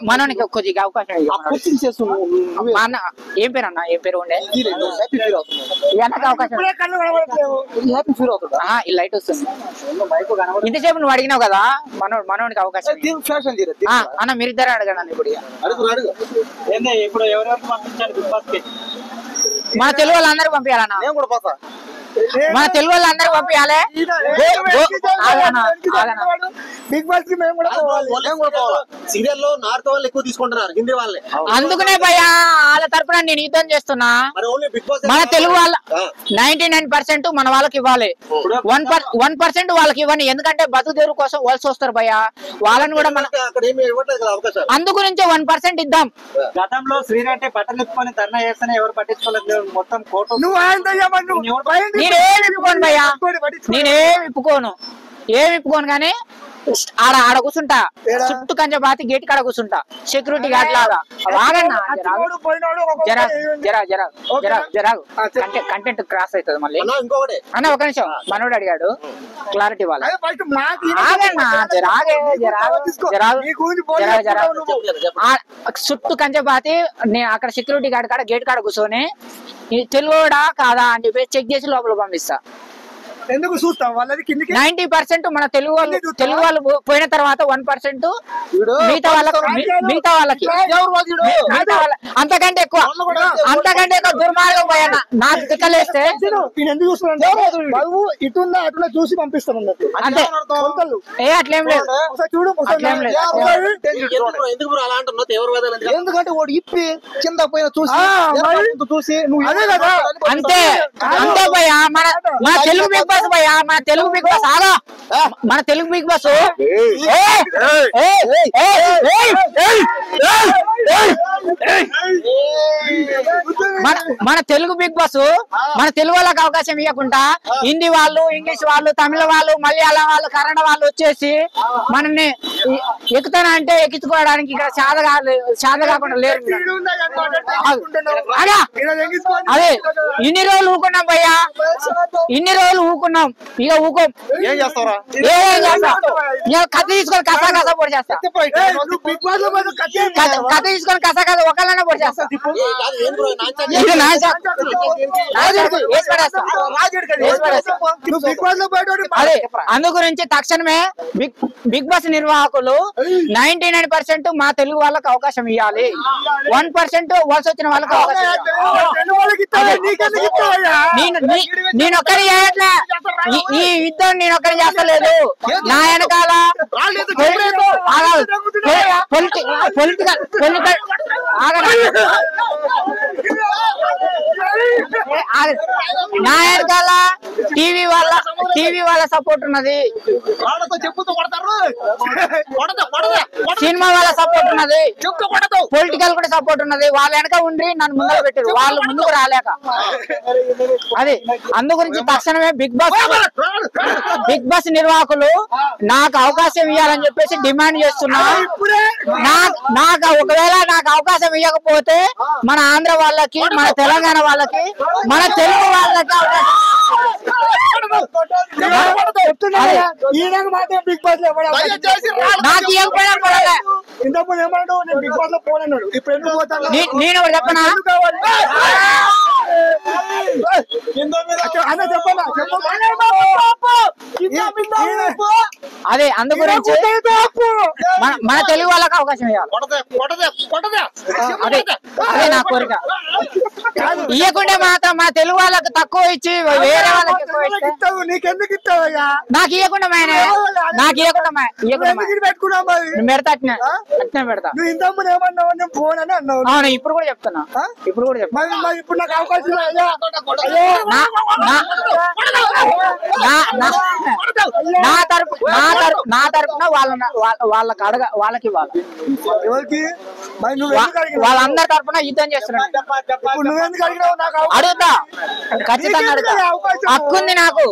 మనోనికి కొద్దిగా అవకాశం మా అన్న ఏం పేరు అన్న ఏం పేరు ఉండే వెనక అవకాశం ఈ లైట్ వస్తుంది ఇంతసేపు నువ్వు అడిగినావు కదా మనోనికి అవకాశం అన్న మీరిద్దరే అడగండి ఇప్పుడు మన తెలుగు వాళ్ళందరూ పంపించాలన్నా మన తెలుగు వాళ్ళందరూ పంపించాలి బిగ్ బాస్ కి మేము కూడా సీరియల్ లో నార్త్ వాళ్ళు ఎక్కువ తీసుకుంటున్నారు హిందీ వాళ్ళని అందుకనే భయ్యా వాళ్ళ తరపున నేను యుద్ధం చేస్తున్నా మన తెలుగు వాళ్ళ 99% మన వాళ్ళకి ఇవ్వాలి 1% వాళ్ళకి ఇవ్వని ఎందుకంటే బతుకు తెరువు కోసం వలస వస్తారు భయ్యా వాళ్ళని కూడా మన అందు గురించి 1% ఇద్దాం గతంలో శ్రీరెడ్డి బట్టలు ఇప్పుకొని ధర్నా చేస్తేనే ఎవరు పట్టించుకోలేదు మొత్తం కోర్టు నేనేమి ఇప్పుకోను భయ్యా నేనేమి ఇప్పుకోను కానీ ఆడ కూర్చుంటా చుట్టూ కంచె బాతి గేట్ కాడ కూర్చుంటా సెక్యూరిటీ గార్డ్ లాగా కంటెంట్ క్రాస్ అవుతుంది మళ్ళీ అన్న ఒక నిమిషం మనోడు అడిగాడు క్లారిటీ వాళ్ళ చుట్టూ కంచె బాతి అక్కడ సెక్యూరిటీ గార్డ్ కాడ గేట్ కాడ కూర్చొని తెలుగుడా కాదా అని చెప్పి చెక్ చేసి లోపల పంపిస్తా ఎందుకు చూస్తాం వాళ్ళది 90% మన తెలుగు వాళ్ళు పోయిన తర్వాత 1% మిగతా వాళ్ళకి అంతకంటే ఎక్కువ దుర్మార్గం పోయాన నాకు తిక్కలేస్తే ఇటుందా అటున్నా చూసి పంపిస్తాం అంతే అట్లేం లేదు ఎందుకంటే వాడు ఇప్పి కింద పోయిన చూసి అంతే పోయా మన తెలుగు బిగ్ బాస్ భయ్యా మన తెలుగు బిగ్ బాస్ ఆగా మన తెలుగు బిగ్ బాస్ మన తెలుగు బిగ్ బాస్ మన తెలుగు వాళ్ళకి అవకాశం ఇవ్వకుండా హిందీ వాళ్ళు ఇంగ్లీష్ వాళ్ళు తమిళ వాళ్ళు మలయాళం వాళ్ళు కన్నడ వాళ్ళు వచ్చేసి మనల్ని ఎక్కుతానా అంటే ఎక్కించుకోవడానికి ఇక్కడ శాద కాకుండా లేరు అదే ఇన్ని రోజులు ఊకున్నాం భయ్యా ఇన్ని రోజులు ఊకున్నాం ఇక ఊకో ఏం చేస్తారా కత్తి తీసుకొని కసా పొడి చేస్తా కత్తి తీసుకొని కసా ఒకళ్ళనే పొడి చేస్తా అదే అందు గురించి తక్షణమే బిగ్ బాస్ నిర్వాహకులు 99% మా తెలుగు వాళ్ళకి అవకాశం ఇవ్వాలి 1% వలస వచ్చిన వాళ్ళకి అవకాశం నేను ఒక్కరి చేయట్లే ఈ యుద్ధం నేను ఒక్కరి చేస్తలేదు నా వెనకాల పొలిటికల్ నా వెనకాల టీవీ వాళ్ళ సపోర్ట్ ఉన్నది సినిమా వాళ్ళ సపోర్ట్ ఉన్నది పొలిటికల్ కూడా సపోర్ట్ ఉన్నది వాళ్ళ వెనక ఉండి నన్ను ముందుకు పెట్టారు వాళ్ళు ముందుకు రాలేక అది అందు గురించి తక్షణమే బిగ్ బాస్ నిర్వాహకులు నాకు అవకాశం ఇవ్వాలని చెప్పేసి డిమాండ్ చేస్తున్నా ఒకవేళ నాకు అవకాశం ఇవ్వకపోతే మన ఆంధ్ర వాళ్ళకి మన తెలంగాణ వాళ్ళకి మన తెలుగు వాళ్ళకి నాకు ఇవ్వకపోయినా పర్వాలే ఇంతకుముందు ఏమన్నాడు నేను బిగ్ బాస్ లో పోనన్నాడు ఇప్పుడు ఎందుకు పోతాను నేను చెప్పనా అదే అందు గురించి మన తెలుగు వాళ్ళకి అవకాశం ఇవ్వాలి అదే నా కోరిక ఇవ్వకుండా మాత్రం మా తెలుగు వాళ్ళకి తక్కువ ఇచ్చి వేరే వాళ్ళకి నీకెందుకు ఇస్తావయ్యా నాకు ఇవ్వకుండా పెడతా అట్నే పెడతా నువ్వు ఇంతకుముందు ఏమన్నావు నేను పోనని అన్నావు అవును ఇప్పుడు కూడా చెప్తున్నా ఇప్పుడు నాకు అవకాశం నా తరపున వాళ్ళకి ఇవ్వాలి వాళ్ళందరి తరపున యుద్ధం చేస్తున్నాను అడుగుతా ఖచ్చితంగా అడుగుతా హక్కుంది నాకు